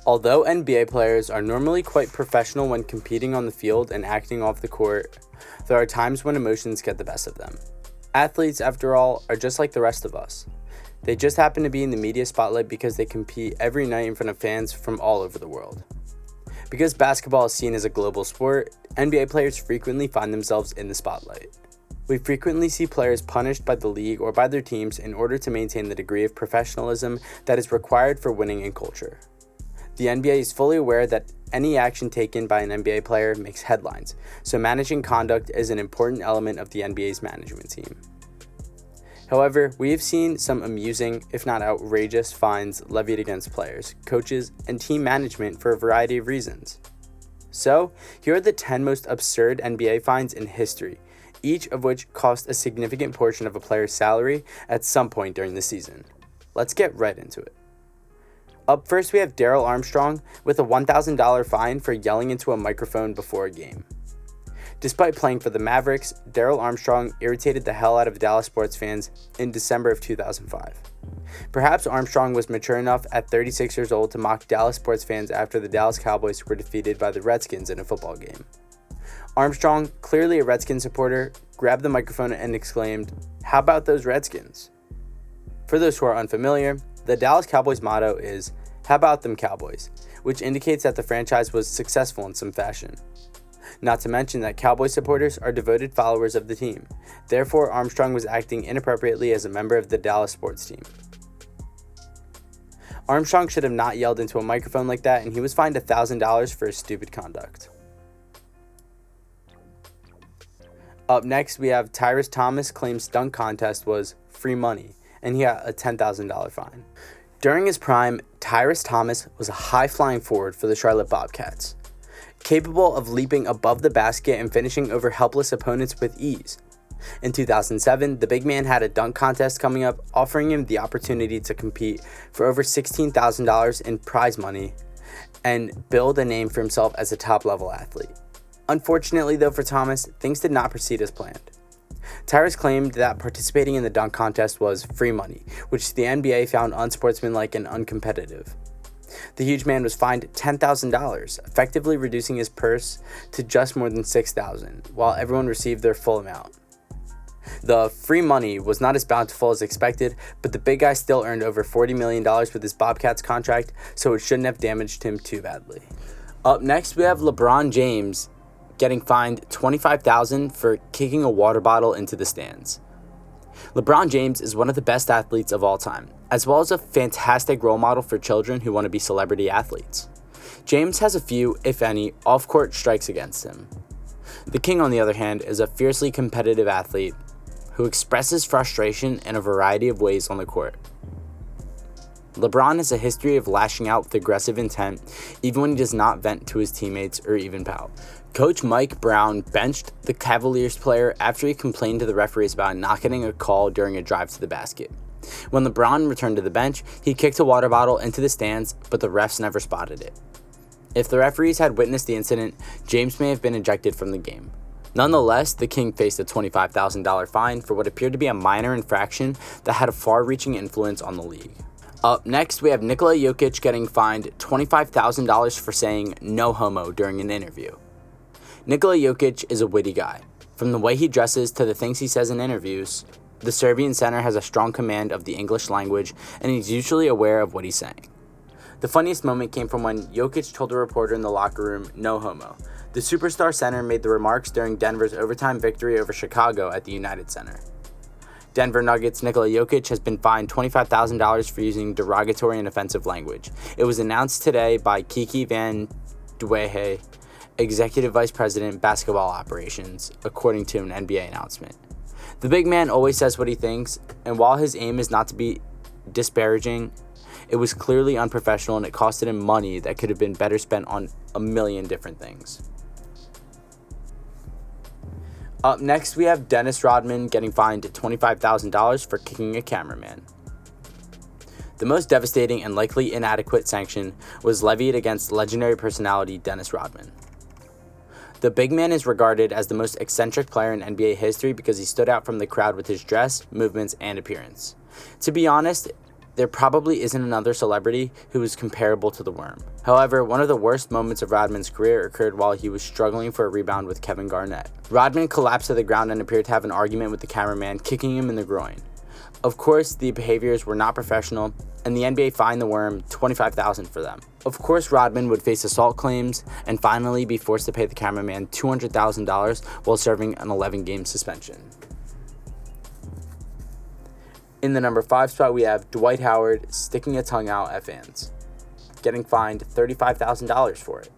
Although NBA players are normally quite professional when competing on the field and acting off the court, there are times when emotions get the best of them. Athletes, after all, are just like the rest of us. They just happen to be in the media spotlight because they compete every night in front of fans from all over the world. Because basketball is seen as a global sport, NBA players frequently find themselves in the spotlight. We frequently see players punished by the league or by their teams in order to maintain the degree of professionalism that is required for winning in culture. The NBA is fully aware that any action taken by an NBA player makes headlines, so managing conduct is an important element of the NBA's management team. However, we have seen some amusing, if not outrageous, fines levied against players, coaches, and team management for a variety of reasons. So, here are the 10 most absurd NBA fines in history, each of which cost a significant portion of a player's salary at some point during the season. Let's get right into it. Up first, we have Darrell Armstrong with a $1,000 fine for yelling into a microphone before a game. Despite playing for the Mavericks, Darrell Armstrong irritated the hell out of Dallas sports fans in December of 2005. Perhaps Armstrong was mature enough at 36 years old to mock Dallas sports fans after the Dallas Cowboys were defeated by the Redskins in a football game. Armstrong, clearly a Redskins supporter, grabbed the microphone and exclaimed, "How about those Redskins?" For those who are unfamiliar, the Dallas Cowboys motto is, "How about them Cowboys?" which indicates that the franchise was successful in some fashion. Not to mention that Cowboys supporters are devoted followers of the team. Therefore, Armstrong was acting inappropriately as a member of the Dallas sports team. Armstrong should have not yelled into a microphone like that, and he was fined $1,000 for his stupid conduct. Up next, we have Tyrus Thomas claims dunk contest was free money, and he got a $10,000 fine. During his prime, Tyrus Thomas was a high-flying forward for the Charlotte Bobcats, capable of leaping above the basket and finishing over helpless opponents with ease. In 2007, the big man had a dunk contest coming up, offering him the opportunity to compete for over $16,000 in prize money and build a name for himself as a top-level athlete. Unfortunately, though, for Thomas, things did not proceed as planned. Tyrus claimed that participating in the dunk contest was free money, which the NBA found unsportsmanlike and uncompetitive. The huge man was fined $10,000, effectively reducing his purse to just more than $6,000, while everyone received their full amount. The free money was not as bountiful as expected, but the big guy still earned over $40 million with his Bobcats contract, so it shouldn't have damaged him too badly. Up next, we have LeBron James getting fined $25,000 for kicking a water bottle into the stands. LeBron James is one of the best athletes of all time, as well as a fantastic role model for children who want to be celebrity athletes. James has a few, if any, off-court strikes against him. The King, on the other hand, is a fiercely competitive athlete who expresses frustration in a variety of ways on the court. LeBron has a history of lashing out with aggressive intent, even when he does not vent to his teammates or even pout. Coach Mike Brown benched the Cavaliers player after he complained to the referees about not getting a call during a drive to the basket. When LeBron returned to the bench, he kicked a water bottle into the stands, but the refs never spotted it. If the referees had witnessed the incident, James may have been ejected from the game. Nonetheless, the King faced a $25,000 fine for what appeared to be a minor infraction that had a far-reaching influence on the league. Up next, we have Nikola Jokic getting fined $25,000 for saying "no homo" during an interview. Nikola Jokic is a witty guy. From the way he dresses to the things he says in interviews, the Serbian center has a strong command of the English language, and he's usually aware of what he's saying. The funniest moment came from when Jokic told a reporter in the locker room, "no homo." The superstar center made the remarks during Denver's overtime victory over Chicago at the United Center. Denver Nuggets Nikola Jokic has been fined $25,000 for using derogatory and offensive language. It was announced today by Kiki Van Dwehe, Executive Vice President, Basketball Operations, according to an NBA announcement. The big man always says what he thinks, and while his aim is not to be disparaging, it was clearly unprofessional and it costed him money that could have been better spent on a million different things. Up next, we have Dennis Rodman getting fined $25,000 for kicking a cameraman. The most devastating and likely inadequate sanction was levied against legendary personality Dennis Rodman. The big man is regarded as the most eccentric player in NBA history because he stood out from the crowd with his dress, movements, and appearance. To be honest, there probably isn't another celebrity who is comparable to the Worm. However, one of the worst moments of Rodman's career occurred while he was struggling for a rebound with Kevin Garnett. Rodman collapsed to the ground and appeared to have an argument with the cameraman, kicking him in the groin. Of course, the behaviors were not professional, and the NBA fined the Worm $25,000 for them. Of course, Rodman would face assault claims and finally be forced to pay the cameraman $200,000 while serving an 11-game suspension. In the number 5 spot, we have Dwight Howard sticking a tongue out at fans, getting fined $35,000 for it.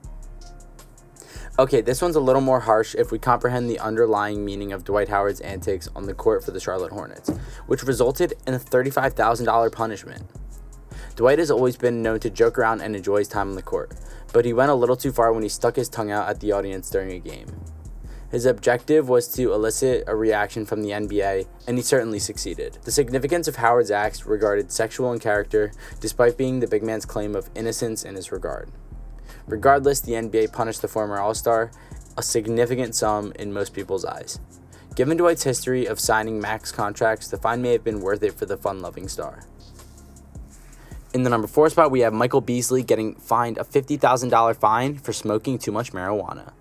Okay, this one's a little more harsh if we comprehend the underlying meaning of Dwight Howard's antics on the court for the Charlotte Hornets, which resulted in a $35,000 punishment. Dwight has always been known to joke around and enjoy his time on the court, but he went a little too far when he stuck his tongue out at the audience during a game. His objective was to elicit a reaction from the NBA, and he certainly succeeded. The significance of Howard's acts regarded sexual in character, despite being the big man's claim of innocence in his regard. Regardless, the NBA punished the former All-Star a significant sum in most people's eyes. Given Dwight's history of signing max contracts, the fine may have been worth it for the fun-loving star. In the number 4 spot, we have Michael Beasley getting fined a $50,000 fine for smoking too much marijuana.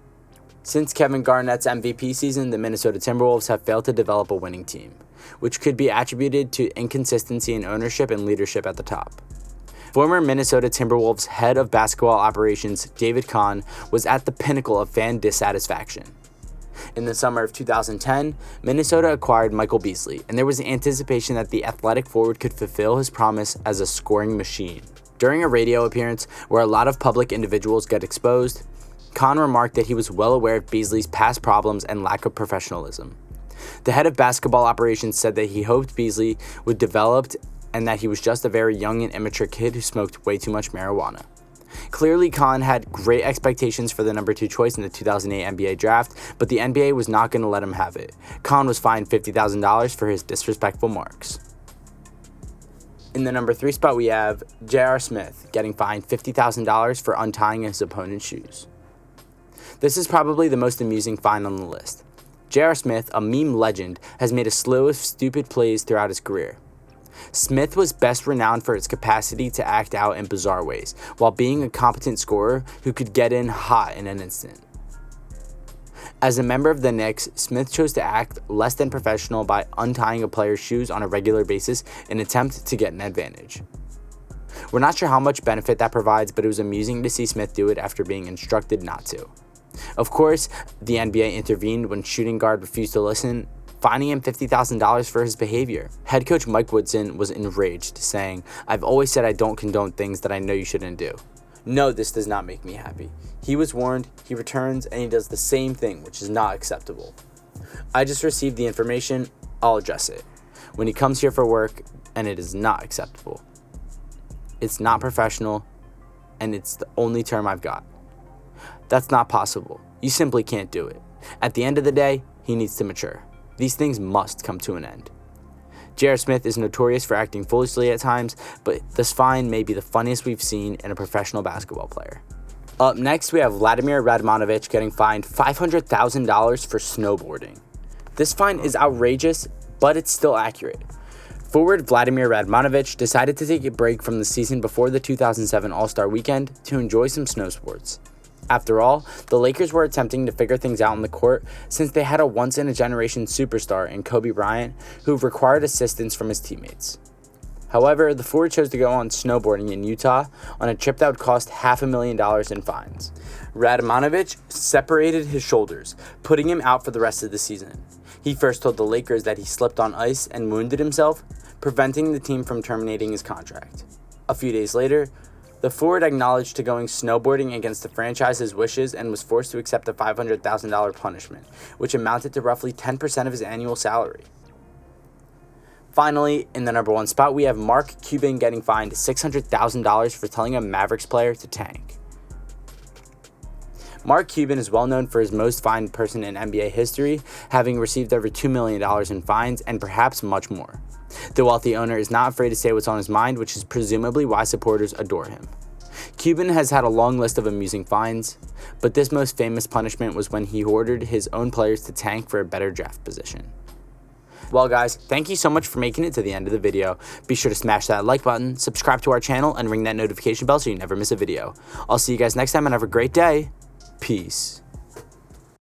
Since Kevin Garnett's MVP season, the Minnesota Timberwolves have failed to develop a winning team, which could be attributed to inconsistency in ownership and leadership at the top. Former Minnesota Timberwolves head of basketball operations David Kahn was at the pinnacle of fan dissatisfaction. In the summer of 2010, Minnesota acquired Michael Beasley, and there was anticipation that the athletic forward could fulfill his promise as a scoring machine. During a radio appearance where a lot of public individuals get exposed, Kahn remarked that he was well aware of Beasley's past problems and lack of professionalism. The head of basketball operations said that he hoped Beasley would develop and that he was just a very young and immature kid who smoked way too much marijuana. Clearly, Kahn had great expectations for the number 2 choice in the 2008 NBA draft, but the NBA was not going to let him have it. Kahn was fined $50,000 for his disrespectful marks. In the number 3 spot, we have J.R. Smith getting fined $50,000 for untying his opponent's shoes. This is probably the most amusing fine on the list. J.R. Smith, a meme legend, has made a slew of stupid plays throughout his career. Smith was best renowned for his capacity to act out in bizarre ways, while being a competent scorer who could get in hot in an instant. As a member of the Knicks, Smith chose to act less than professional by untying a player's shoes on a regular basis in an attempt to get an advantage. We're not sure how much benefit that provides, but it was amusing to see Smith do it after being instructed not to. Of course, the NBA intervened when shooting guard refused to listen, fining him $50,000 for his behavior. Head coach Mike Woodson was enraged, saying, "I've always said I don't condone things that I know you shouldn't do. No, this does not make me happy. He was warned, he returns, and he does the same thing, which is not acceptable. I just received the information, I'll address it. When he comes here for work, and it is not acceptable. It's not professional, and it's the only term I've got. That's not possible. You simply can't do it. At the end of the day, he needs to mature. These things must come to an end." J.R. Smith is notorious for acting foolishly at times, but this fine may be the funniest we've seen in a professional basketball player. Up next, we have Vladimir Radmanovich getting fined $500,000 for snowboarding. This fine is outrageous, but it's still accurate. Forward Vladimir Radmanovich decided to take a break from the season before the 2007 All-Star Weekend to enjoy some snow sports. After all, the Lakers were attempting to figure things out on the court since they had a once-in-a-generation superstar in Kobe Bryant who required assistance from his teammates. However, the forward chose to go on snowboarding in Utah on a trip that would cost $500,000 in fines. Radmanovich separated his shoulders, putting him out for the rest of the season. He first told the Lakers that he slipped on ice and wounded himself, preventing the team from terminating his contract. A few days later, the forward acknowledged to going snowboarding against the franchise's wishes and was forced to accept a $500,000 punishment, which amounted to roughly 10% of his annual salary. Finally, in the number 1 spot, we have Mark Cuban getting fined $600,000 for telling a Mavericks player to tank. Mark Cuban is well known for his most fined person in NBA history, having received over $2 million in fines and perhaps much more. The wealthy owner is not afraid to say what's on his mind, which is presumably why supporters adore him. Cuban has had a long list of amusing fines, but this most famous punishment was when he ordered his own players to tank for a better draft position. Well guys, thank you so much for making it to the end of the video. Be sure to smash that like button, subscribe to our channel, and ring that notification bell so you never miss a video. I'll see you guys next time and have a great day. Peace.